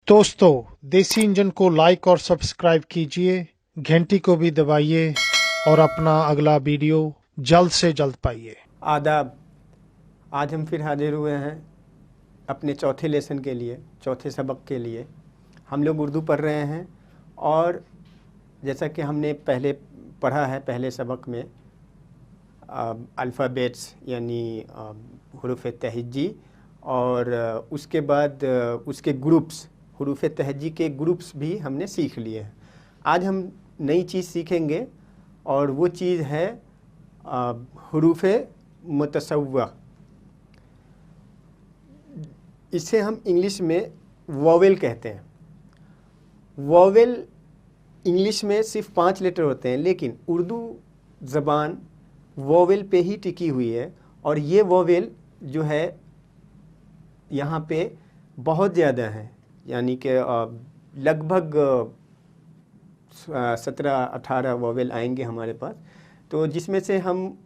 दोस्तों, देसी इंजन को लाइक और सब्सक्राइब कीजिए, घंटी को भी दबाइए और अपना अगला वीडियो जल्द से जल्द पाइए। आदाब। आज हम फिर हाजिर हुए हैं अपने चौथे लेसन के लिए, चौथे सबक के लिए। हम लोग उर्दू पढ़ रहे हैं और जैसा कि हमने पहले पढ़ा है, पहले सबक में अल्फ़ाबेट्स यानी हुरूफ तहज्जी और उसके बाद उसके ग्रुप्स, हुरूफ तहज्जी के ग्रुप्स भी हमने सीख लिए हैं। आज हम नई चीज़ सीखेंगे और वो चीज़ है हुरूफ मुतसव्वा। इसे हम इंग्लिश में वोवेल कहते हैं। वोवेल इंग्लिश में सिर्फ 5 लेटर होते हैं, लेकिन उर्दू ज़बान वोवेल पे ही टिकी हुई है और ये वोवेल जो है यहाँ पे बहुत ज़्यादा है, यानी कि लगभग 17-18 वोवेल आएंगे हमारे पास। तो जिसमें से हम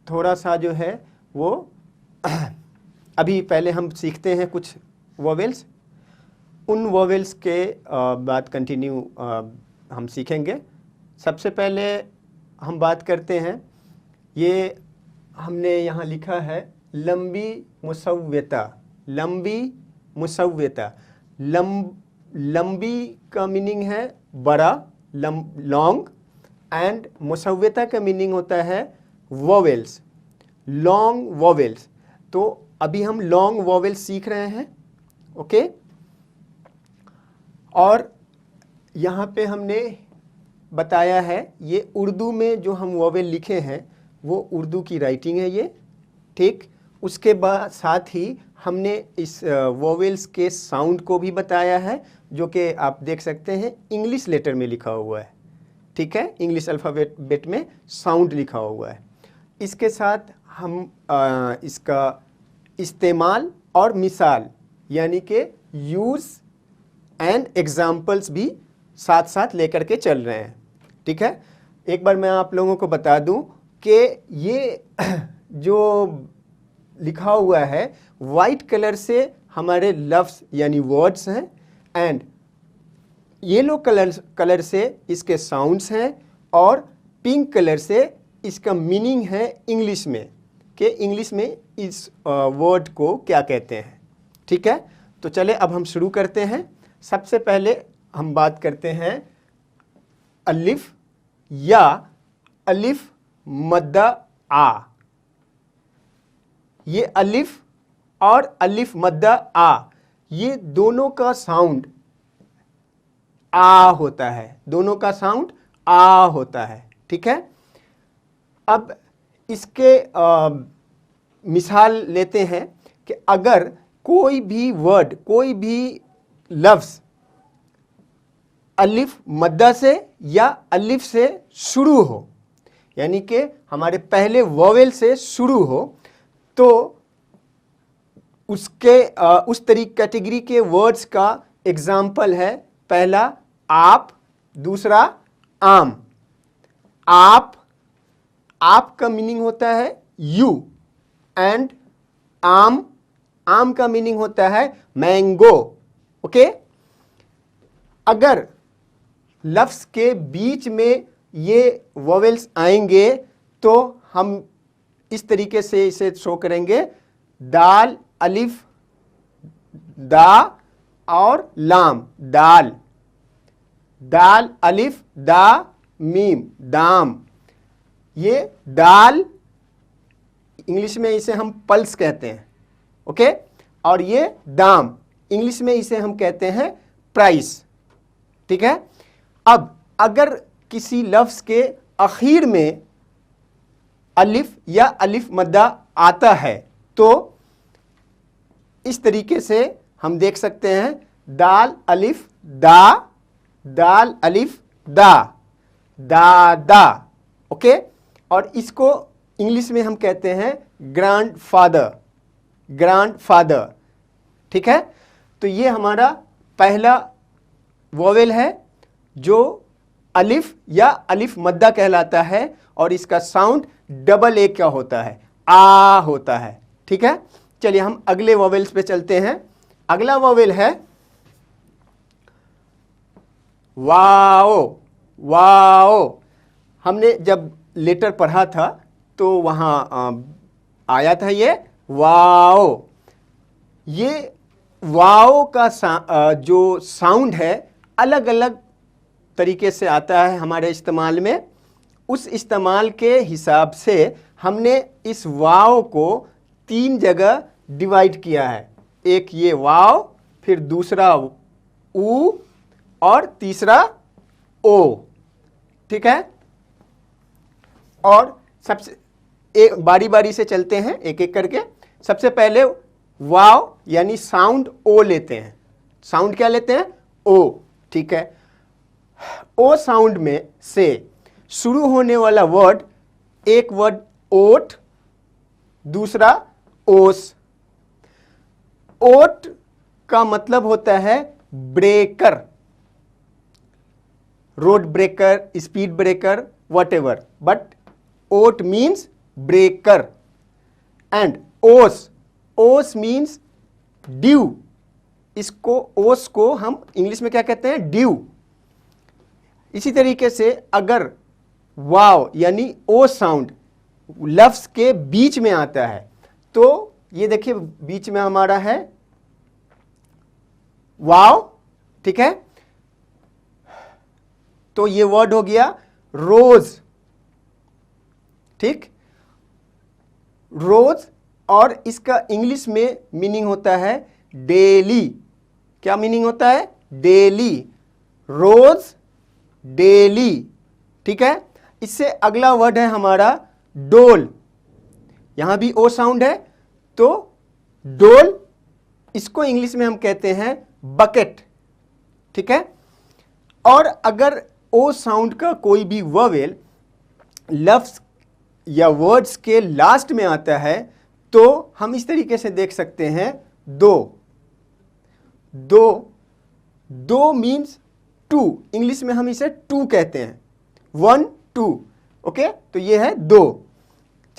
थोड़ा सा जो है वो अभी पहले हम सीखते हैं कुछ वोवेल्स, उन वोवेल्स के बाद कंटिन्यू हम सीखेंगे। सबसे पहले हम बात करते हैं, ये हमने यहाँ लिखा है लंबी मुसव्वता। लंबी मुसव्वता, लंबी का मीनिंग है बड़ा, लॉन्ग, एंड मुसव्वता का मीनिंग होता है वोवेल्स, लॉन्ग वोवेल्स। तो अभी हम लॉन्ग वोवेल्स सीख रहे हैं, ओके। और यहाँ पे हमने बताया है ये उर्दू में जो हम वोवेल लिखे हैं वो उर्दू की राइटिंग है ये, ठीक। उसके बाद साथ ही हमने इस वोवेल्स के साउंड को भी बताया है, जो कि आप देख सकते हैं इंग्लिश लेटर में लिखा हुआ है, ठीक है। इंग्लिश अल्फ़ाबेट में साउंड लिखा हुआ है। इसके साथ हम इसका इस्तेमाल और मिसाल यानी कि यूज़ एंड एग्जाम्पल्स भी साथ साथ लेकर के चल रहे हैं, ठीक है। एक बार मैं आप लोगों को बता दूं कि ये जो लिखा हुआ है वाइट कलर से हमारे लफ्ज़ यानी वर्ड्स हैं, एंड येलो कलर से इसके साउंड्स हैं, और पिंक कलर से इसका मीनिंग है इंग्लिश में, कि इंग्लिश में इस वर्ड को क्या कहते हैं, ठीक है। तो चले अब हम शुरू करते हैं। सबसे पहले हम बात करते हैं अलिफ या अलिफ मद्दा आ। ये अलिफ और अलिफ मद्दा आ, ये दोनों का साउंड आ होता है, दोनों का साउंड आ होता है, ठीक है। अब इसके मिसाल लेते हैं कि अगर कोई भी वर्ड, कोई भी लफ्ज़ अलिफ मद्दा से या अलिफ से शुरू हो, यानी कि हमारे पहले वोवेल से शुरू हो, तो उसके उस कैटेगरी के वर्ड्स का एग्जाम्पल है, पहला आप, दूसरा आम। आप का मीनिंग होता है यू, एंड आम का मीनिंग होता है मैंगो, ओके। अगर लफ्ज़ के बीच में ये वोवेल्स आएंगे तो हम इस तरीके से इसे शो करेंगे, दाल, अलिफ, दा और लाम, दाल, दाल, अलिफ, दा, मीम, दाम। ये दाल इंग्लिश में इसे हम पल्स कहते हैं, ओके। और ये दाम इंग्लिश में इसे हम कहते हैं प्राइस, ठीक है। अब अगर किसी लफ्ज़ के आखिर में अलिफ या अलिफ मद्दा आता है तो इस तरीके से हम देख सकते हैं, दाल अलिफ दा, दाल अलिफ दा, दादा, ओके। और इसको इंग्लिश में हम कहते हैं ग्रैंडफादर, ग्रैंडफादर, ठीक है। तो ये हमारा पहला वोवेल है जो अलिफ या अलिफ मद्दा कहलाता है, और इसका साउंड डबल ए क्या होता है, आ होता है, ठीक है। चलिए हम अगले वोवेल्स पे चलते हैं। अगला वोवेल है वाओ, वाओ। हमने जब लेटर पढ़ा था तो वहाँ आया था ये वाओ। ये वाओ का जो साउंड है अलग अलग तरीके से आता है हमारे इस्तेमाल में। उस इस्तेमाल के हिसाब से हमने इस वाओ को 3 जगह डिवाइड किया है। एक ये वाओ, फिर दूसरा ऊ और तीसरा ओ। ठीक है, और सबसे एक बारी बारी से चलते हैं एक एक करके। सबसे पहले वाओ यानी साउंड ओ लेते हैं। साउंड क्या लेते हैं? ओ। ठीक है, ओ साउंड में से शुरू होने वाला वर्ड, एक वर्ड ओट, दूसरा ओस। ओट का मतलब होता है breaker, road breaker, speed breaker, whatever, but oat means breaker. And os means dew. इसको ओस को हम इंग्लिश में क्या कहते हैं? ड्यू। इसी तरीके से अगर वाव यानी ओ साउंड लफ्ज के बीच में आता है तो ये देखिए बीच में हमारा है वाव। ठीक है, तो ये वर्ड हो गया रोज। ठीक, रोज, और इसका इंग्लिश में मीनिंग होता है डेली। क्या मीनिंग होता है? डेली, रोज, डेली। ठीक है, इससे अगला वर्ड है हमारा डोल। यहां भी ओ साउंड है तो डोल, इसको इंग्लिश में हम कहते हैं बकेट। ठीक है, और अगर ओ साउंड का कोई भी वोवेल लफ्ज या वर्ड्स के लास्ट में आता है तो हम इस तरीके से देख सकते हैं दो। दो मीन्स टू, इंग्लिश में हम इसे टू कहते हैं, 1 2। ओके, तो ये है दो।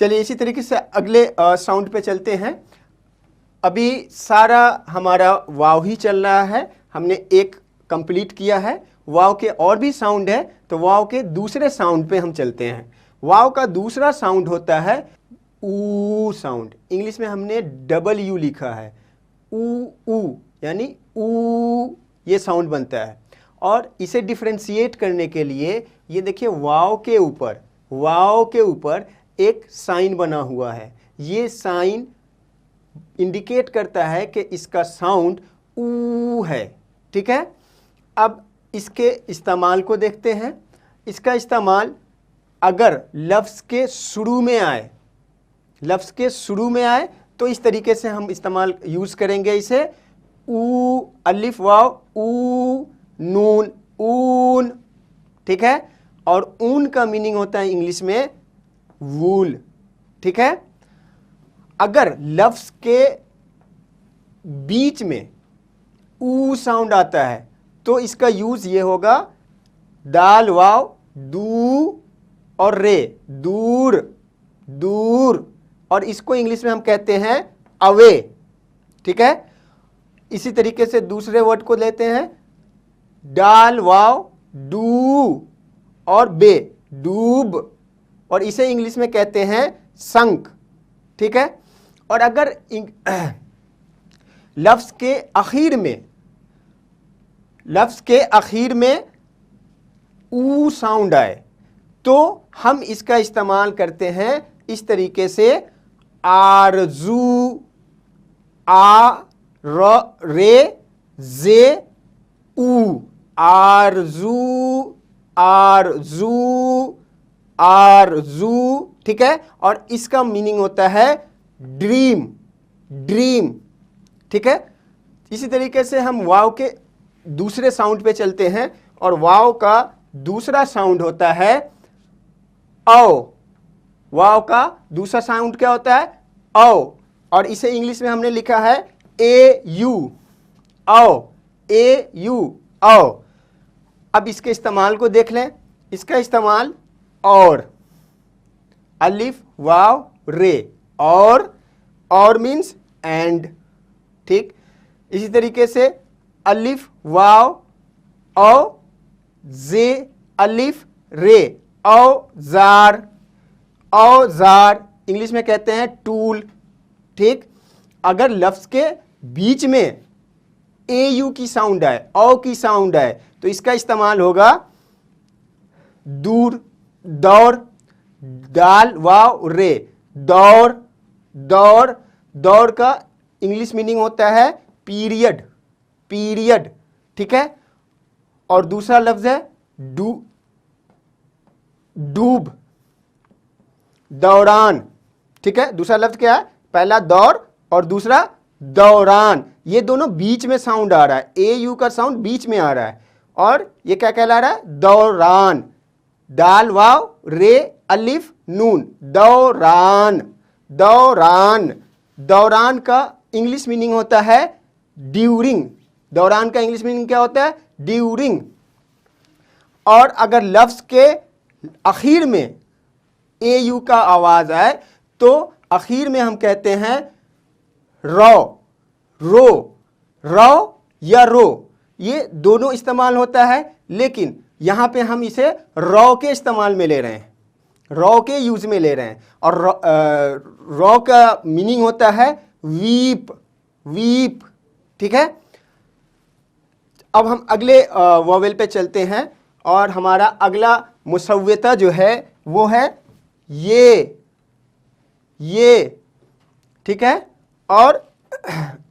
चलिए इसी तरीके से अगले साउंड पे चलते हैं। अभी सारा हमारा वाव ही चल रहा है, हमने एक कंप्लीट किया है। वाव के और भी साउंड है तो वाव के दूसरे साउंड पे हम चलते हैं। वाव का दूसरा साउंड होता है ऊ साउंड। इंग्लिश में हमने डबल यू लिखा है, ऊ यानी ऊ, ये साउंड बनता है। और इसे डिफ्रेंशिएट करने के लिए ये देखिए वाव के ऊपर एक साइन बना हुआ है। ये साइन इंडिकेट करता है कि इसका साउंड ऊ है। ठीक है, अब इसके इस्तेमाल को देखते हैं। इसका इस्तेमाल अगर लफ्ज़ के शुरू में आए तो इस तरीके से हम इस्तेमाल यूज़ करेंगे इसे। ऊ, अलिफ वाव, ऊ, नून, ऊन। ठीक है, और ऊन का मीनिंग होता है इंग्लिश में वूल। ठीक है, अगर लफ्ज़ के बीच में ऊ साउंड आता है तो इसका यूज ये होगा दाल वाव, दू और रे, दूर, दूर, और इसको इंग्लिश में हम कहते हैं अवे। ठीक है, इसी तरीके से दूसरे वर्ड को लेते हैं डाल वाव, डू और बे, डूब, और इसे इंग्लिश में कहते हैं संक। ठीक है, और अगर लफ्ज के आखिर में ऊ साउंड आए तो हम इसका इस्तेमाल करते हैं इस तरीके से आरजू, आ रे जे ऊ, आरजू, आरजू, आरजू। ठीक है, और इसका मीनिंग होता है ड्रीम, ड्रीम। ठीक है, इसी तरीके से हम वाव के दूसरे साउंड पे चलते हैं और वाव का दूसरा साउंड होता है औ। वाव का दूसरा साउंड क्या होता है? औ, और इसे इंग्लिश में हमने लिखा है ए यू, औ, ए यू, औ। अब इसके इस्तेमाल को देख लें। इसका इस्तेमाल और, अलिफ वाव रे, और मीन्स एंड। ठीक, इसी तरीके से अलिफ वाव औ, जे अलिफ रे, औजार, औजार इंग्लिश में कहते हैं टूल। ठीक, अगर लफ्ज के बीच में ए यू की साउंड आए, औ की साउंड आए, तो इसका इस्तेमाल होगा दूर, दौर, दाल वाव रे, दौर, दौर, दौर का इंग्लिश मीनिंग होता है पीरियड, पीरियड। ठीक है, और दूसरा लफ्ज है डूब, दौरान। ठीक है, दूसरा लफ्ज क्या है? पहला दौर और दूसरा दौरान। ये दोनों बीच में साउंड आ रहा है, ए यू का साउंड बीच में आ रहा है, और ये क्या कहला रहा है? दौरान, दाल वाव रे अलिफ नून, दौरान, दौरान। दौरान का इंग्लिश मीनिंग होता है ड्यूरिंग, दौरान का इंग्लिश मीनिंग क्या होता है? ड्यूरिंग। और अगर लफ्ज के आखिर में ए यू का आवाज आए तो आखिर में हम कहते हैं रो, रो, रो या रो, ये दोनों इस्तेमाल होता है, लेकिन यहां पे हम इसे रो के इस्तेमाल में ले रहे हैं, रो के यूज में ले रहे हैं। और रो का मीनिंग होता है वीप, वीप। ठीक है, अब हम अगले वोवेल पे चलते हैं, और हमारा अगला मुसव्वता जो है वो है ये। ठीक है, और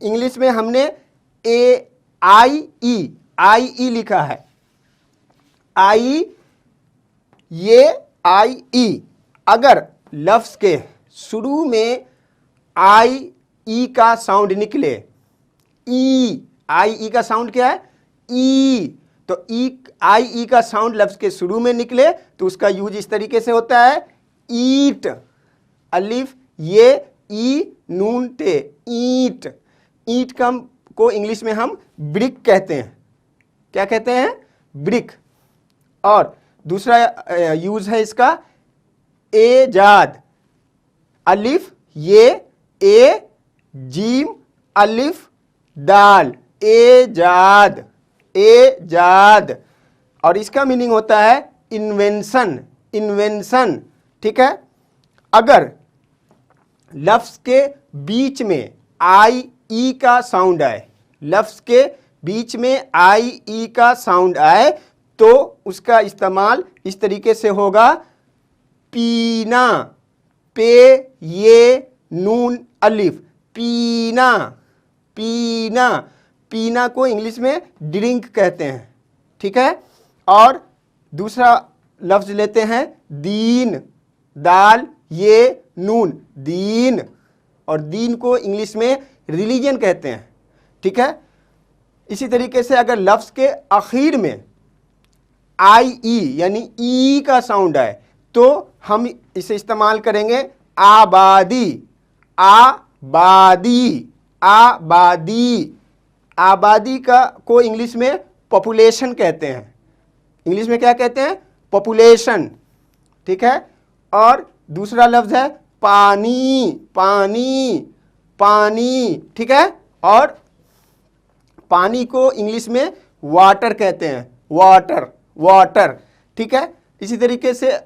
इंग्लिश में हमने आई ई लिखा है, आई, ये आई ई। अगर लफ्ज के शुरू में आई ई का साउंड निकले, ई, आई ई का साउंड क्या है? ई, तो ई, आई ई का साउंड लफ्ज के शुरू में निकले तो उसका यूज इस तरीके से होता है ईट, अलिफ ये ई नून टे, ईट। ईट को इंग्लिश में हम ब्रिक कहते हैं। क्या कहते हैं? ब्रिक। और दूसरा यूज है इसका एजाद, अलिफ ये ए जीम अलिफ दाल, एजाद, एजाद। और इसका मीनिंग होता है इन्वेंशन, इन्वेंशन। ठीक है, अगर लफ्ज के बीच में आई ई का साउंड आए, लफ्ज के बीच में आई ई का साउंड आए तो उसका इस्तेमाल इस तरीके से होगा पीना, पे ये नून अलिफ, पीना, पीना। पीना को इंग्लिश में ड्रिंक कहते हैं। ठीक है, और दूसरा लफ्ज लेते हैं दीन, दाल ये नून, दीन। और दीन को इंग्लिश में रिलीजन कहते हैं। ठीक है, इसी तरीके से अगर लफ्ज के आखिर में आई ई यानी ई का साउंड आए तो हम इसे इस्तेमाल करेंगे आबादी, आबादी, आबादी। आबादी को इंग्लिश में पॉपुलेशन कहते हैं। इंग्लिश में क्या कहते हैं? पॉपुलेशन। ठीक है, और दूसरा लफ्ज है पानी, पानी, पानी। ठीक है, और पानी को इंग्लिश में वाटर कहते हैं, वाटर, वाटर। ठीक है, इसी तरीके से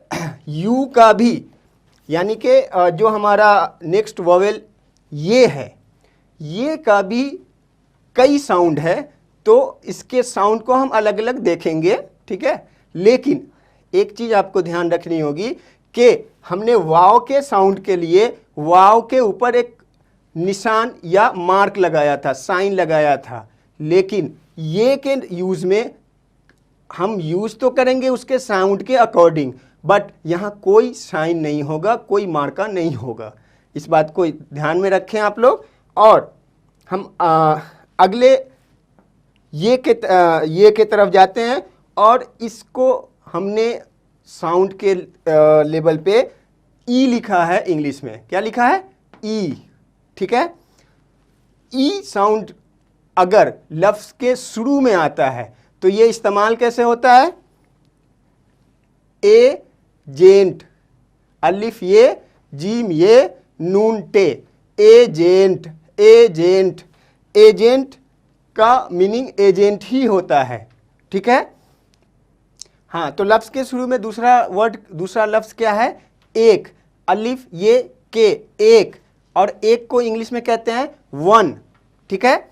यू का भी, यानी कि जो हमारा नेक्स्ट वोवेल ये है, ये का भी कई साउंड है, तो इसके साउंड को हम अलग अलग देखेंगे। ठीक है, लेकिन एक चीज़ आपको ध्यान रखनी होगी कि हमने वाव के साउंड के लिए वाव के ऊपर एक निशान या मार्क लगाया था, साइन लगाया था, लेकिन ये के यूज़ में हम यूज़ तो करेंगे उसके साउंड के अकॉर्डिंग, बट यहाँ कोई साइन नहीं होगा, कोई मार्का नहीं होगा। इस बात को ध्यान में रखें आप लोग। और हम अगले ये के तरफ जाते हैं, और इसको हमने साउंड के लेवल पे ई लिखा है इंग्लिश में। क्या लिखा है? ई। ठीक है, ई साउंड अगर लफ्ज के शुरू में आता है तो ये इस्तेमाल कैसे होता है? एजेंट, अलिफ ये जीम ये नून टे, एजेंट, एजेंट। एजेंट का मीनिंग एजेंट ही होता है। ठीक है, हाँ, तो लफ्ज़ के शुरू में दूसरा लफ्ज़ क्या है? एक। अलिफ ये के, एक, और एक को इंग्लिश में कहते हैं वन, ठीक है।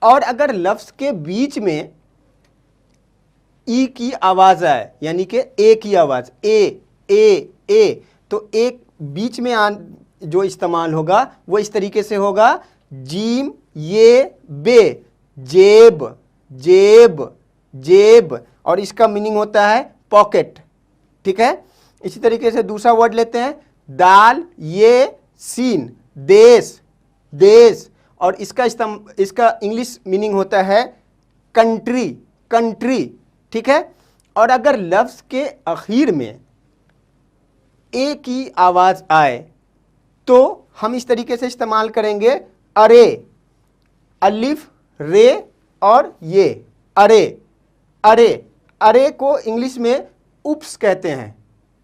और अगर लफ्ज़ के बीच में ई की आवाज़ आए, यानी कि ए की आवाज़, ए, तो एक बीच में जो इस्तेमाल होगा वो इस तरीके से होगा, जीम ये बे, जेब, जेब, जेब, और इसका मीनिंग होता है पॉकेट, ठीक है। इसी तरीके से दूसरा वर्ड लेते हैं, दाल ये सीन, देश, देश, और इसका इंग्लिश मीनिंग होता है कंट्री, कंट्री, ठीक है। और अगर लफ्ज़ के आखिर में ए की आवाज़ आए तो हम इस तरीके से इस्तेमाल करेंगे, अरे, अलिफ रे और ये, अरे, अरे, अरे को इंग्लिश में उप्स कहते हैं,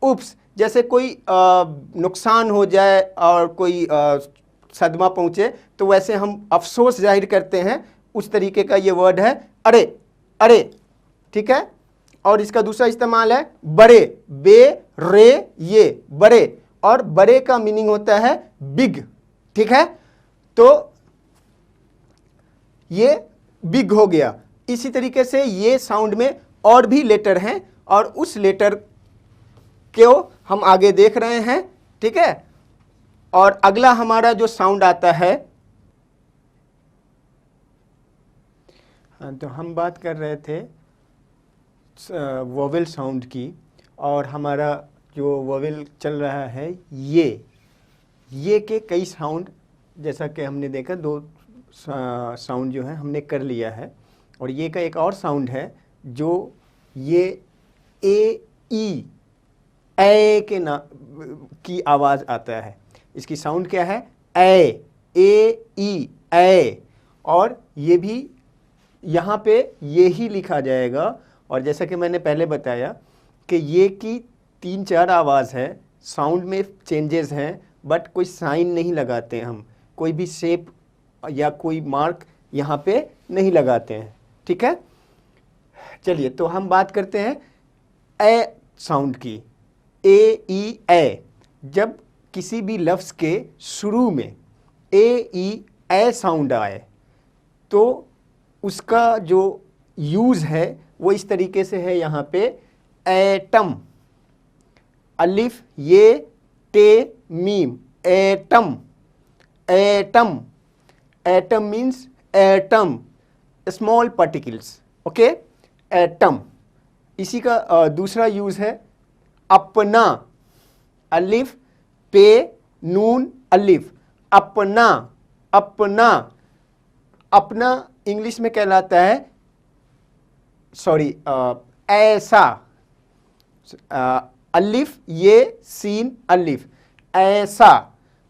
उप्स। जैसे कोई नुकसान हो जाए और कोई सदमा पहुँचे तो वैसे हम अफसोस जाहिर करते हैं, उस तरीके का ये वर्ड है अरे, अरे, ठीक है। और इसका दूसरा इस्तेमाल है बड़े, बे रे ये, बड़े, और बड़े का मीनिंग होता है बिग, ठीक है। तो ये बिग हो गया। इसी तरीके से ये साउंड में और भी लेटर हैं और उस लेटर को हम आगे देख रहे हैं, ठीक है। और अगला हमारा जो साउंड आता है, तो हम बात कर रहे थे वोवेल साउंड की, और हमारा जो वोवेल चल रहा है ये के कई साउंड, जैसा कि हमने देखा दो साउंड जो है हमने कर लिया है। और ये का एक और साउंड है जो ये ए के ना की आवाज़ आता है। इसकी साउंड क्या है? ए, और ये भी यहाँ पे ये ही लिखा जाएगा। और जैसा कि मैंने पहले बताया कि ये की 3-4 आवाज़ है, साउंड में चेंजेस हैं, बट कोई साइन नहीं लगाते हम, कोई भी शेप या कोई मार्क यहाँ पे नहीं लगाते हैं, ठीक है। चलिए, तो हम बात करते हैं ए साउंड की, ए। जब किसी भी लफ्ज़ के शुरू में ए साउंड आए तो उसका जो यूज़ है वो इस तरीके से है यहाँ पे, एटम, अलिफ ये टे meme, atom, atom, atom means atom, small particles, okay, atom. इसी का दूसरा यूज़ है अपना, अलिफ पे नून अलिफ, अपना, अपना, अपना इंग्लिश में कहलाता है, सॉरी, ऐसा, अलिफ ये सीन अलिफ, ऐसा।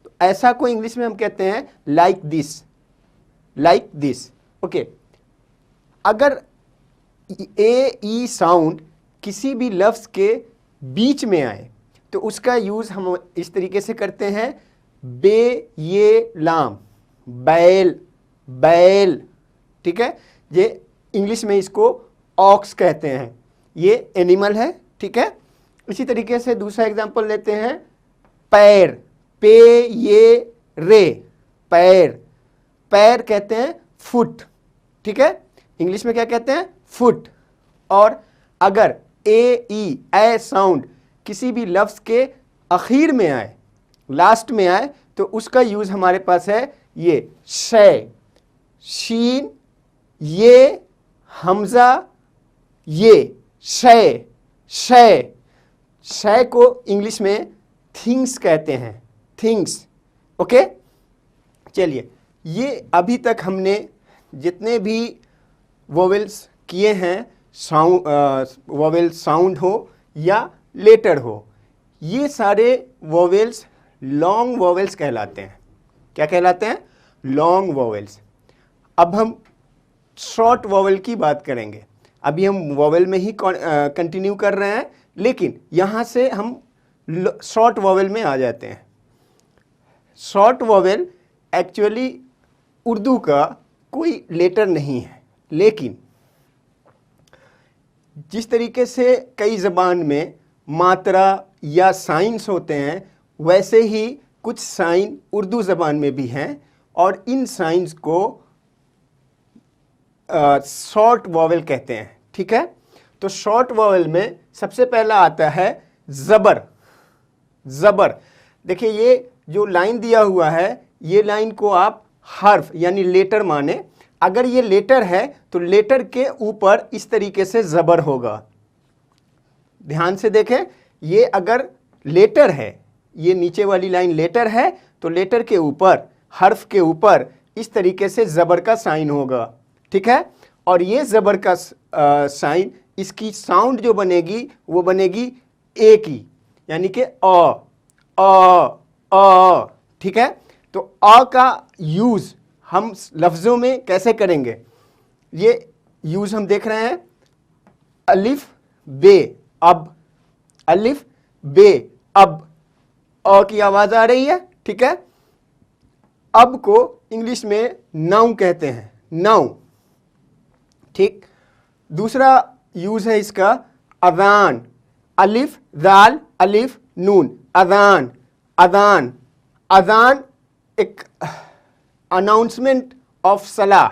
तो ऐसा को इंग्लिश में हम कहते हैं like this, like this, okay. अगर ए साउंड किसी भी लफ्ज़ के बीच में आए तो उसका यूज़ हम इस तरीके से करते हैं, बे ये लाम, बैल, बैल, ठीक है। ये इंग्लिश में इसको ऑक्स कहते हैं, ये एनिमल है, ठीक है। इसी तरीके से दूसरा एग्जांपल लेते हैं, पैर, पे ये रे, पैर, पैर कहते हैं फुट, ठीक है। इंग्लिश में क्या कहते हैं? फुट। और अगर ए साउंड किसी भी लफ्ज़ के आखिर में आए, लास्ट में आए, तो उसका यूज़ हमारे पास है ये, शे, शीन ये, हमज़ा ये, शे, शे। शे को इंग्लिश में थिंग्स कहते हैं, थिंग्स, ओके। चलिए, ये अभी तक हमने जितने भी वोवेल्स किए हैं, वोवेल साउंड हो या लेटर हो, ये सारे वोवेल्स लॉन्ग वोवेल्स कहलाते हैं। क्या कहलाते हैं? Long vowels. अब हम शॉर्ट वोवेल की बात करेंगे। अभी हम वोवेल में ही कंटिन्यू कर रहे हैं, लेकिन यहाँ से हम शॉर्ट वोवेल में आ जाते हैं। शॉर्ट वोवेल एक्चुअली उर्दू का कोई लेटर नहीं है, लेकिन जिस तरीके से कई ज़बान में मात्रा या साइंस होते हैं, वैसे ही कुछ साइन उर्दू ज़बान में भी हैं और इन साइंस को शॉर्ट वॉवेल कहते हैं। ठीक है, तो शॉर्ट वॉवेल में सबसे पहला आता है ज़बर। ज़बर, देखिए ये जो लाइन दिया हुआ है, ये लाइन को आप हर्फ यानी लेटर माने। अगर ये लेटर है तो लेटर के ऊपर इस तरीके से ज़बर होगा। ध्यान से देखें, ये अगर लेटर है, ये नीचे वाली लाइन लेटर है, तो लेटर के ऊपर, हर्फ के ऊपर इस तरीके से ज़बर का साइन होगा। ठीक है, और ये ज़बर का साइन, इसकी साउंड जो बनेगी वो बनेगी ए की, यानी कि अ। ठीक है, तो अ का यूज़ हम लफ्ज़ों में कैसे करेंगे, ये यूज़ हम देख रहे हैं। अलिफ बे अब, अलिफ बे अब, अ की आवाज़ आ रही है। ठीक है, अब को इंग्लिश में नाउ कहते हैं, नाउ। ठीक, दूसरा यूज़ है इसका अज़ान, अलिफ दाल अलिफ नून, अज़ान। अज़ान, अज़ान एक अनाउंसमेंट ऑफ सलाह,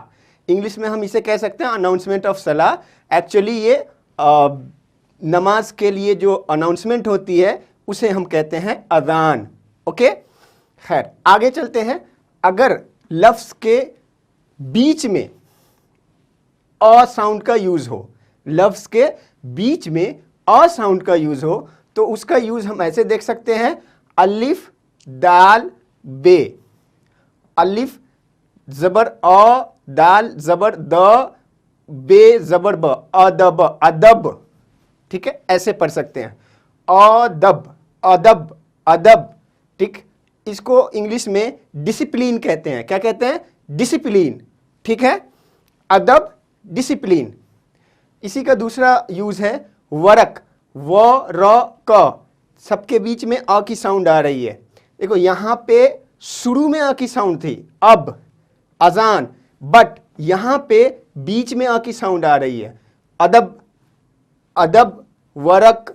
इंग्लिश में हम इसे कह सकते हैं अनाउंसमेंट ऑफ सलाह। एक्चुअली ये नमाज के लिए जो अनाउंसमेंट होती है उसे हम कहते हैं अज़ान। ओके, खैर आगे चलते हैं। अगर लफ्ज़ के बीच में अ साउंड का यूज़ हो, लफ्ज़ के बीच में अ साउंड का यूज़ हो, तो उसका यूज़ हम ऐसे देख सकते हैं, अलिफ दाल बे, अलिफ ज़बर अ, दाल ज़बर द, बे ज़बर ब, अदब, अदब। ठीक है, ऐसे पढ़ सकते हैं, अदब, अदब, अदब। ठीक, इसको इंग्लिश में डिसिप्लिन कहते हैं। क्या कहते हैं? डिसिप्लिन। ठीक है, अदब, डिसिप्लिन। इसी का दूसरा यूज़ है वरक, व र क, सबके बीच में अ की साउंड आ रही है। देखो यहाँ पे शुरू में अ की साउंड थी, अब अजान, बट यहाँ पे बीच में अ की साउंड आ रही है। अदब, अदब, वरक,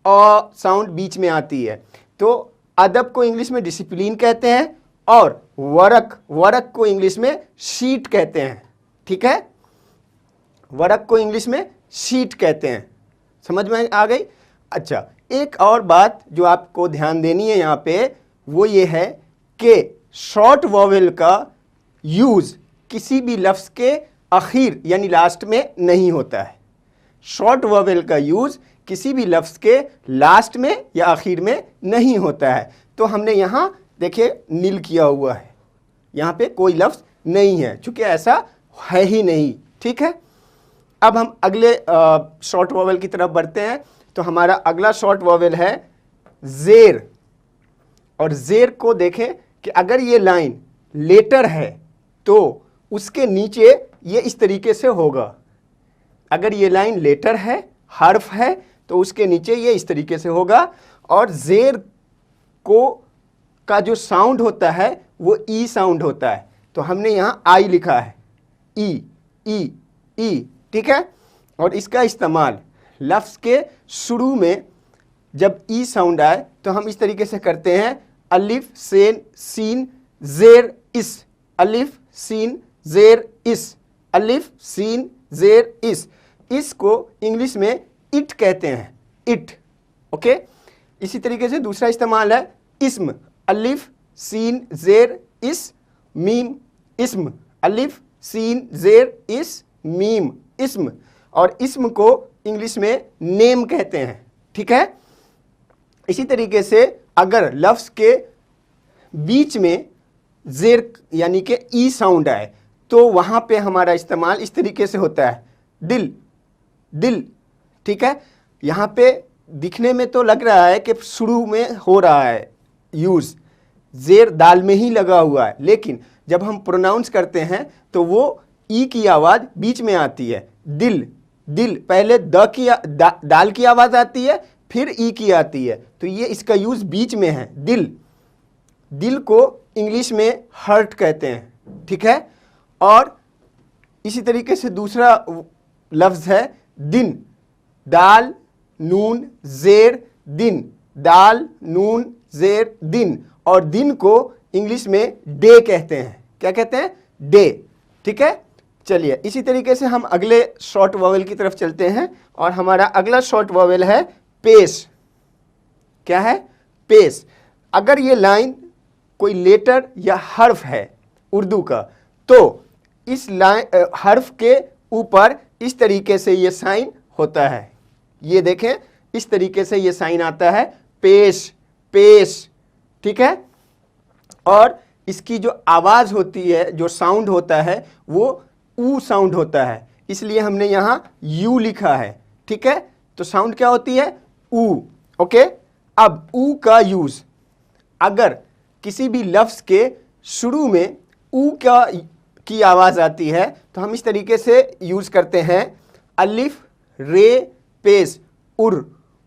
अ साउंड बीच में आती है। तो अदब को इंग्लिश में डिसिप्लिन कहते हैं और वरक, वरक को इंग्लिश में शीट कहते हैं। ठीक है, वरक को इंग्लिश में शीट कहते हैं। समझ में आ गई? अच्छा, एक और बात जो आपको ध्यान देनी है यहाँ पे, वो ये है कि शॉर्ट वॉवेल का यूज़ किसी भी लफ्ज़ के आखिर यानी लास्ट में नहीं होता है। शॉर्ट वॉवेल का यूज़ किसी भी लफ्ज़ के लास्ट में या आखिर में नहीं होता है। तो हमने यहाँ देखिए नील किया हुआ है, यहाँ पे कोई लफ्ज़ नहीं है, चूँकि ऐसा है ही नहीं। ठीक है, अब हम अगले शॉर्ट वॉवेल की तरफ बढ़ते हैं। तो हमारा अगला शॉर्ट वॉवेल है ज़ेर। और ज़ेर को देखें कि अगर ये लाइन लेटर है तो उसके नीचे ये इस तरीके से होगा। अगर ये लाइन लेटर है, हर्फ है, तो उसके नीचे ये इस तरीके से होगा। और ज़ेर को का जो साउंड होता है वो ई साउंड होता है। तो हमने यहाँ आई लिखा है, ई, ई, ई। ठीक है, और इसका इस्तेमाल लफ्ज़ के शुरू में जब ई साउंड आए तो हम इस तरीके से करते हैं, अलिफ सेन सीन ज़ेर इस, अलिफ सीन ज़ेर इस, अलिफ सीन ज़ेर इस। इसको इंग्लिश में इट कहते हैं, इट। ओके, इसी तरीके से दूसरा इस्तेमाल है इस्म, अलिफ सीन ज़ेर इस मीम, इस्म, अलिफ सीन ज़ेर इस मीम, इस्म। और इस्म को इंग्लिश में नेम कहते हैं। ठीक है, इसी तरीके से अगर लफ्ज़ के बीच में ज़ेर यानी कि ई साउंड आए तो वहाँ पे हमारा इस्तेमाल इस तरीके से होता है, दिल, दिल। ठीक है, यहाँ पे दिखने में तो लग रहा है कि शुरू में हो रहा है यूज़, ज़ेर दाल में ही लगा हुआ है, लेकिन जब हम प्रोनाउंस करते हैं तो वो ई की आवाज़ बीच में आती है, दिल, दिल। पहले दाल की आवाज़ आती है, फिर ई की आती है, तो ये इसका यूज़ बीच में है, दिल। दिल को इंग्लिश में हर्ट कहते हैं। ठीक है, और इसी तरीके से दूसरा लफ्ज़ है दिन, दाल नून जेर दिन, दाल नून जेर दिन, और दिन को इंग्लिश में डे कहते हैं। क्या कहते हैं? डे। ठीक है, चलिए इसी तरीके से हम अगले शॉर्ट वॉवेल की तरफ चलते हैं, और हमारा अगला शॉर्ट वॉवेल है पेश। क्या है? पेश। अगर ये लाइन कोई लेटर या हर्फ है उर्दू का, तो इस लाइन हर्फ के ऊपर इस तरीके से ये साइन होता है। ये देखें, इस तरीके से ये साइन आता है, पेश, पेश। ठीक है, और इसकी जो आवाज होती है, जो साउंड होता है, वो ऊ साउंड होता है, इसलिए हमने यहां यू लिखा है। ठीक है, तो साउंड क्या होती है? ऊ। ओके, अब ऊ का यूज, अगर किसी भी लफ्ज के शुरू में ऊ की आवाज आती है तो हम इस तरीके से यूज करते हैं, अलिफ रे पेश उर,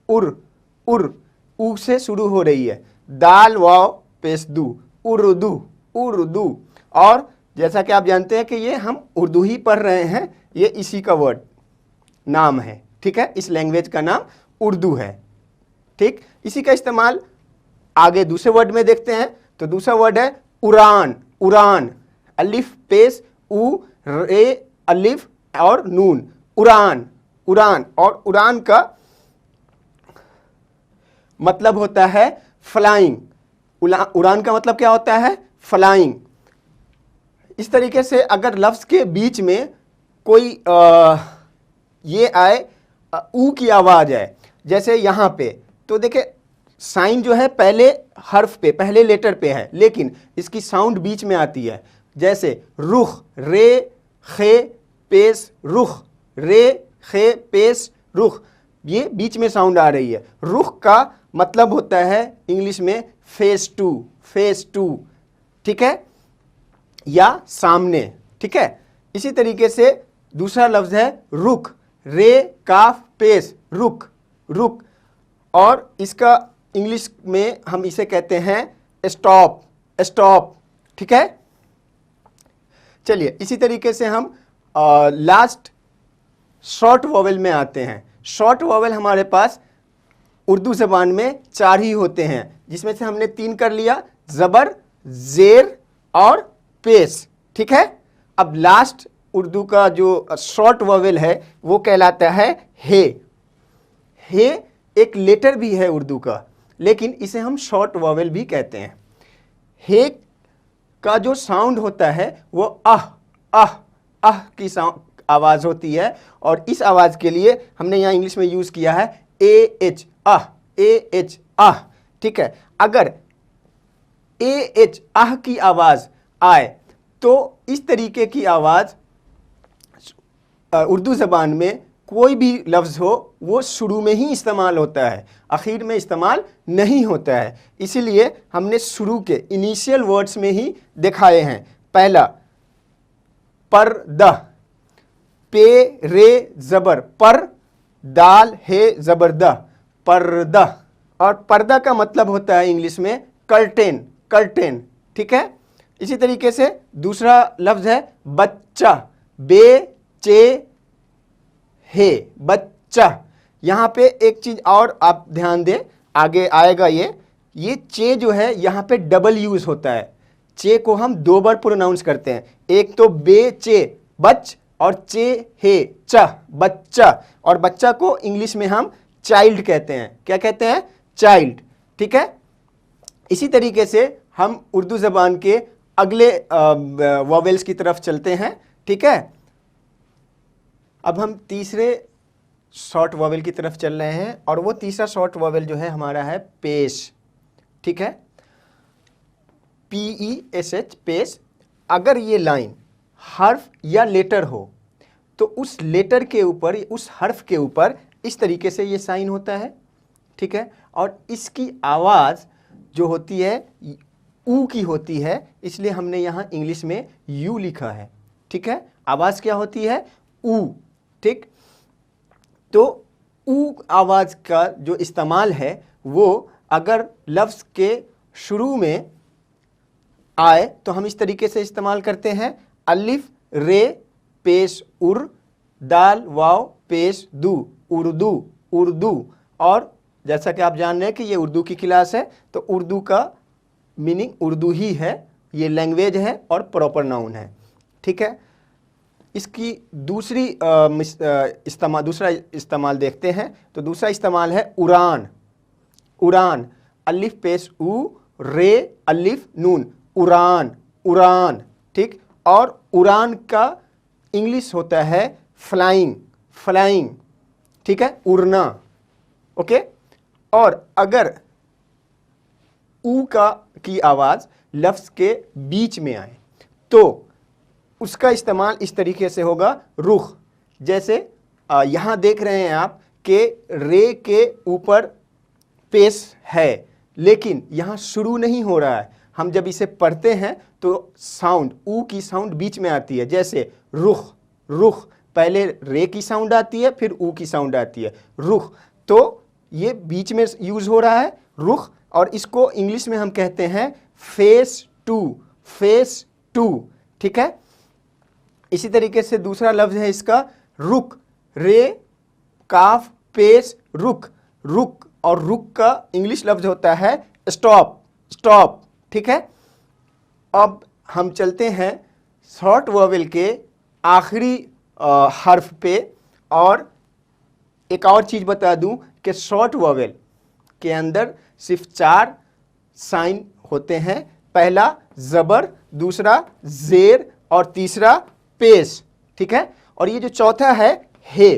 उर, उर, ऊ से शुरू हो रही है, दाल वाव पेश दू, उर्दू, उर्दू। और जैसा कि आप जानते हैं कि ये हम उर्दू ही पढ़ रहे हैं, ये इसी का वर्ड नाम है। ठीक है, इस लैंग्वेज का नाम उर्दू है। ठीक, इसी का इस्तेमाल आगे दूसरे वर्ड में देखते हैं, तो दूसरा वर्ड है उड़ान, उड़ान, अलिफ पेश ऊ रे अलिफ और नून, उड़ान, उड़ान। और उड़ान का मतलब होता है फ्लाइंग। उड़ान का मतलब क्या होता है? फ्लाइंग। इस तरीके से अगर लफ्ज के बीच में कोई ये आए, ऊ की आवाज आए, जैसे यहां पे, तो देखिए साइन जो है पहले हर्फ पे, पहले लेटर पे है, लेकिन इसकी साउंड बीच में आती है। जैसे रुख, रे खे पेश रुख, रे खे पेश रुख, ये बीच में साउंड आ रही है। रुख का मतलब होता है इंग्लिश में फेस टू, फेस टू। ठीक है, या सामने। ठीक है, इसी तरीके से दूसरा लफ्ज है रुख, रे काफ पेश रुख, रुख, और इसका इंग्लिश में हम इसे कहते हैं स्टॉप, स्टॉप। ठीक है, चलिए इसी तरीके से हम लास्ट शॉर्ट वॉवेल में आते हैं। शॉर्ट वॉवेल हमारे पास उर्दू ज़बान में 4 ही होते हैं, जिसमें से हमने 3 कर लिया, ज़बर, ज़ेर और पेश। ठीक है, अब लास्ट उर्दू का जो शॉर्ट वॉवेल है वो कहलाता है हे। हे एक लेटर भी है उर्दू का, लेकिन इसे हम शॉर्ट वॉवेल भी कहते हैं। हे का जो साउंड होता है वो आह, आह, आह की आवाज़ होती है, और इस आवाज़ के लिए हमने यहाँ इंग्लिश में यूज़ किया है A H, ah, A H, आह। ठीक है, अगर ए एच आह की आवाज़ आए तो इस तरीके की आवाज़ उर्दू ज़बान में कोई भी लफ्ज़ हो वो शुरू में ही इस्तेमाल होता है, आखिर में इस्तेमाल नहीं होता है। इसीलिए हमने शुरू के इनिशियल वर्ड्स में ही दिखाए हैं। पहला पर्दा, पे रे ज़बर पर, दाल है ज़बरदा, पर्दा। और पर्दा का मतलब होता है इंग्लिश में कर्टेन, कर्टेन। ठीक है, इसी तरीके से दूसरा लफ्ज़ है बच्चा, बे चे है, बच्चा। यहाँ पे एक चीज़ और आप ध्यान दें, आगे आएगा ये चे जो है यहाँ पे डबल यूज़ होता है। चे को हम 2 बार प्रोनाउंस करते हैं, एक तो बे चे बच, और चे हे चा, बच्चा। और बच्चा को इंग्लिश में हम चाइल्ड कहते हैं। क्या कहते हैं? चाइल्ड। ठीक है, इसी तरीके से हम उर्दू ज़बान के अगले वॉवेल्स की तरफ चलते हैं। ठीक है, अब हम तीसरे शॉर्ट वॉवेल की तरफ चल रहे हैं, और वो तीसरा शॉर्ट वॉवेल जो है हमारा है पेश। ठीक है, PESH, पेश। अगर ये लाइन हर्फ या लेटर हो तो उस लेटर के ऊपर, उस हर्फ के ऊपर इस तरीके से ये साइन होता है। ठीक है, और इसकी आवाज़ जो होती है ऊ की होती है, इसलिए हमने यहाँ इंग्लिश में यू लिखा है। ठीक है, आवाज़ क्या होती है? ऊ। ठीक, तो ऊ आवाज़ का जो इस्तेमाल है वो अगर लफ्ज़ के शुरू में आए तो हम इस तरीके से इस्तेमाल करते हैं, अलिफ रे पेश उर, दाल वाव पेश दू, उर्दू, उर्दू। और जैसा कि आप जान रहे हैं कि ये उर्दू की क्लास है, तो उर्दू का मीनिंग उर्दू ही है, ये लैंग्वेज है और प्रॉपर नाउन है। ठीक है, इसकी दूसरा इस्तेमाल देखते हैं। तो दूसरा इस्तेमाल है उड़ान, उड़ान, अलिफ पेश उ, रे अलिफ नून, उड़ान, उड़ान। ठीक, और उड़ान का इंग्लिश होता है फ्लाइंग, फ्लाइंग। ठीक है, उड़ना। ओके, और अगर ऊ की आवाज़ लफ्ज़ के बीच में आए तो उसका इस्तेमाल इस तरीके से होगा रुख। जैसे यहाँ देख रहे हैं आप कि रे के ऊपर पेश है, लेकिन यहाँ शुरू नहीं हो रहा है। हम जब इसे पढ़ते हैं तो साउंड, ऊ की साउंड बीच में आती है। जैसे रुख, रुख, पहले रे की साउंड आती है, फिर ऊ की साउंड आती है, रुख। तो ये बीच में यूज हो रहा है रुख, और इसको इंग्लिश में हम कहते हैं फेस टू, फेस टू। ठीक है, इसी तरीके से दूसरा लफ्ज है इसका रुक, रे काफ पेश रुक, रुक, और रुक का इंग्लिश लफ्ज होता है स्टॉप, स्टॉप। ठीक है, अब हम चलते हैं शॉर्ट वोवेल के आखिरी हर्फ पे, और एक और चीज़ बता दूं कि शॉर्ट वोवेल के अंदर सिर्फ 4 साइन होते हैं। पहला ज़बर, दूसरा ज़ेर, और तीसरा पेश। ठीक है, और ये जो चौथा है हे,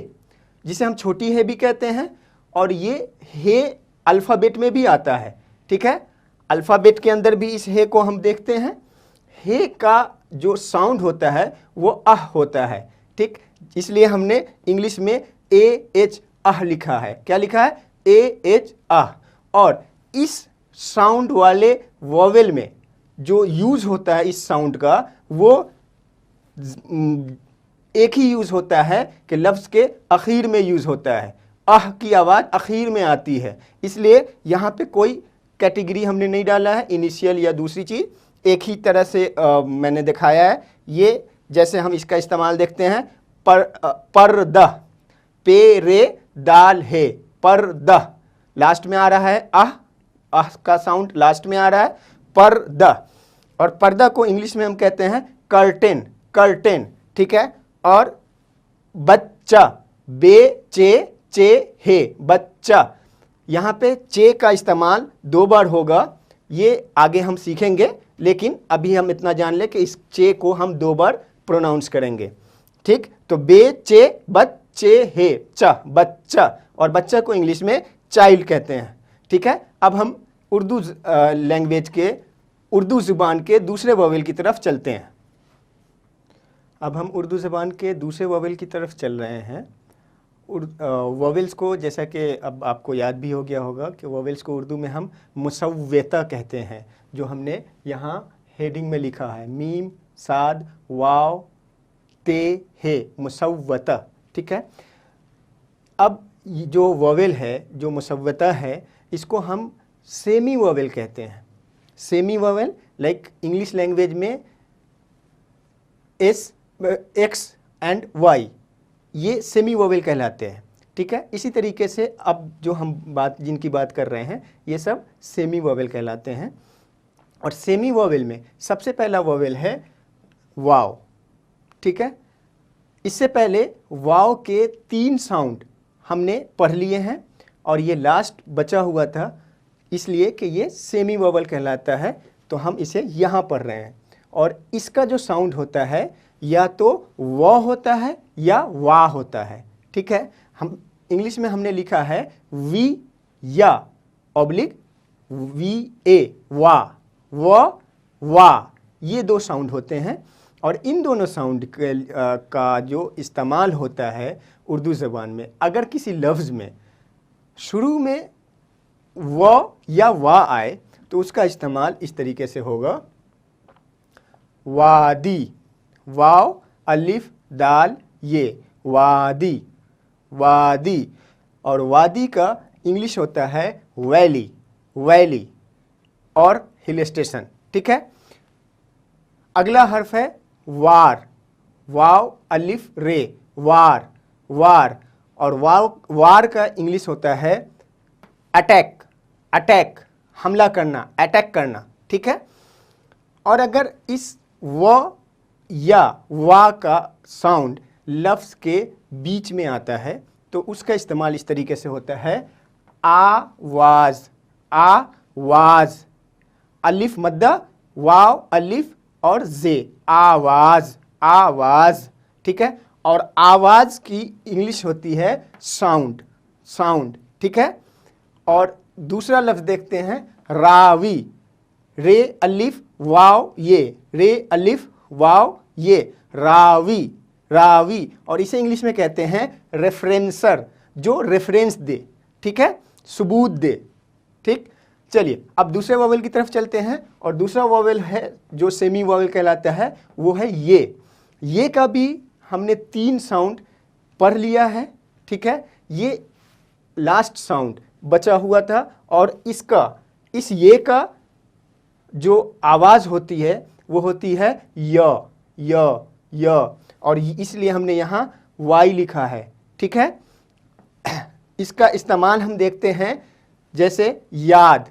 जिसे हम छोटी हे भी कहते हैं, और ये हे अल्फ़ाबेट में भी आता है। ठीक है, अल्फ़ाबेट के अंदर भी इस हे को हम देखते हैं। हे का जो साउंड होता है वो अह होता है। ठीक, इसलिए हमने इंग्लिश में AH अह लिखा है। क्या लिखा है? AH अह। और इस साउंड वाले वोवेल में जो यूज होता है इस साउंड का, वो एक ही यूज होता है कि लफ्ज़ के आखिर में यूज होता है। अह की आवाज़ आखिर में आती है, इसलिए यहाँ पे कोई कैटेगरी हमने नहीं डाला है, इनिशियल या दूसरी चीज़, एक ही तरह से मैंने दिखाया है। ये जैसे हम इसका इस्तेमाल देखते हैं, पर्दा, पे रे दाल है, पर्दा, लास्ट में आ रहा है आह का साउंड लास्ट में आ रहा है, पर्दा। और पर्दा को इंग्लिश में हम कहते हैं कर्टेन, कर्टेन। ठीक है, और बच्चा, बे चे हे, बच्चा, यहाँ पे चे का इस्तेमाल 2 बार होगा, ये आगे हम सीखेंगे, लेकिन अभी हम इतना जान लें कि इस चे को हम 2 बार प्रोनाउंस करेंगे। ठीक, तो बे चे बच्चे हे, चा, बच्चा, और बच्चा को इंग्लिश में चाइल्ड कहते हैं। ठीक है, अब हम उर्दू लैंग्वेज के, उर्दू ज़ुबान के दूसरे वोवेल की तरफ चलते हैं। अब हम उर्दू ज़बान के दूसरे वोवेल की तरफ चल रहे हैं। वोवेल्स को, जैसा कि अब आपको याद भी हो गया होगा कि वोवेल्स को उर्दू में हम मुसव्वता कहते हैं, जो हमने यहाँ हेडिंग में लिखा है, मीम, साद, वाव, ते, हे, मुसव्वता। ठीक है, अब जो वोवेल है, जो मुसव्वता है, इसको हम सेमी वोवेल कहते हैं। Semi vowel, like English language में एस, एक्स एंड वाई, ये सेमी वोवेल कहलाते हैं। ठीक है, इसी तरीके से अब जो हम जिनकी बात कर रहे हैं, ये सब सेमी वोवेल कहलाते हैं। और सेमी वोवेल में सबसे पहला वोवेल है वाव। ठीक है, इससे पहले वाव के 3 साउंड हमने पढ़ लिए हैं, और ये लास्ट बचा हुआ था, इसलिए कि ये सेमी वोवेल कहलाता है, तो हम इसे यहाँ पढ़ रहे हैं। और इसका जो साउंड होता है, या तो व होता है या वा होता है। ठीक है, हम इंग्लिश में हमने लिखा है वी या ऑब्लिक वी ए, वा, वा, ये 2 साउंड होते हैं। और इन दोनों साउंड का जो इस्तेमाल होता है उर्दू ज़बान में, अगर किसी लफ्ज़ में शुरू में व या वा आए तो उसका इस्तेमाल इस तरीके से होगा, वादी, वाव अलिफ दाल ये, वादी, वादी। और वादी का इंग्लिश होता है वैली, वैली, और हिल स्टेशन। ठीक है, अगला हर्फ है वार, वाव अलिफ रे, वार, वार। और वार का इंग्लिश होता है अटैक, अटैक, हमला करना, अटैक करना, ठीक है। और अगर इस व या वा का साउंड लफ्ज़ के बीच में आता है तो उसका इस्तेमाल इस तरीके से होता है आवाज़, आवाज़, अलिफ मद्दा, वाव अलिफ और जे, आवाज़, आवाज़, ठीक है। और आवाज़ की इंग्लिश होती है साउंड, साउंड, ठीक है। और दूसरा लफ्ज़ देखते हैं रावी, रे अलिफ वाव ये, रे अलिफ वाव ये, रावी, रावी। और इसे इंग्लिश में कहते हैं रेफरेंसर, जो रेफरेंस दे, ठीक है, सबूत दे, ठीक। चलिए अब दूसरे वॉवेल की तरफ चलते हैं और दूसरा वॉवेल है जो सेमी वॉवेल कहलाता है, वो है ये का भी हमने 3 साउंड पढ़ लिया है, ठीक है। ये लास्ट साउंड बचा हुआ था और इसका, इस ये का जो आवाज़ होती है वो होती है य, और इसलिए हमने यहाँ वाई लिखा है, ठीक है। इसका इस्तेमाल हम देखते हैं जैसे याद,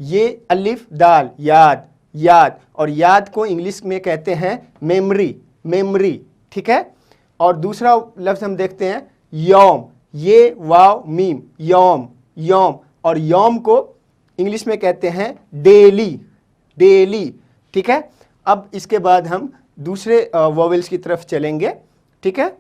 ये अलिफ दाल, याद, याद, और याद को इंग्लिश में कहते हैं मेमोरी, मेमोरी, ठीक है। और दूसरा लफ्ज़ हम देखते हैं यौम, ये वाव मीम, यौम, यौम, और यौम को इंग्लिश में कहते हैं डेली, डेली, ठीक है। अब इसके बाद हम दूसरे वॉवेल्स की तरफ चलेंगे, ठीक है।